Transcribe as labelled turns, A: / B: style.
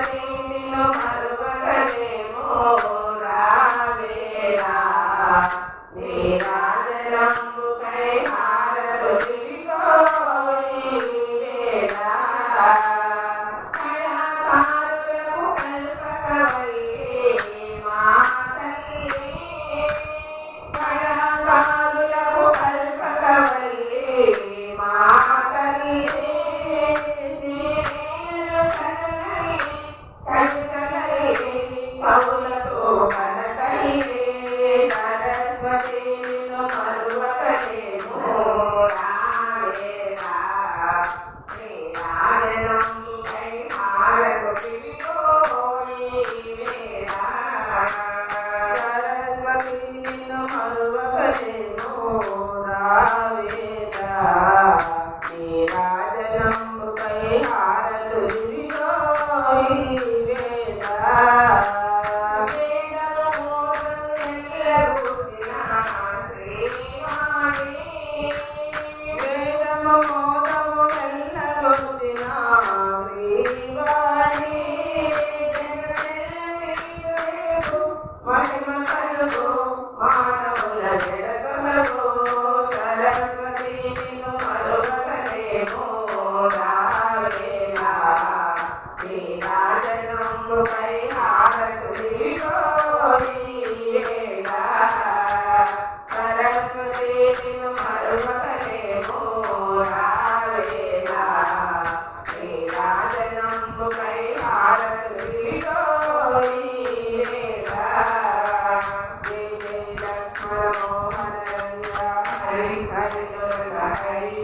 A: నిన్ను మరువగలేమో రావేలా నీరాజనంబుకై హారతులిగోయి వేళ కళాకారులకు కల్పకవల్లి మా తల్లి కళాకారులకు కల్పకవల్లి మా తల్లి పౌలకు కనకల్లి సరస్వతి నిన్ను మరువగలేమో రావేలా నీరాజనంబుకై హారతులిగోయి వేళ సరస్వతి నిన్ను మరువగలేమో రావేలా నీరాజనంబుకై హారతులిగోయి వేళ వేదము మోదము వెళ్ళగొచ్చిన శ్రీవాణి మహిమ కలుగు మానవుల జడకలకు సరస్వతి నిన్ను మరువగలేమో రావేలా నీరాజనంబుకై హారతులిగోయి వేళ సరస్వతి నిన్ను మరువగలేమో రావేలా నీరాజనంబుకై హారతులిగోయి వేళ జయ జయ లక్ష్మణ మోహన హరి హరి హరి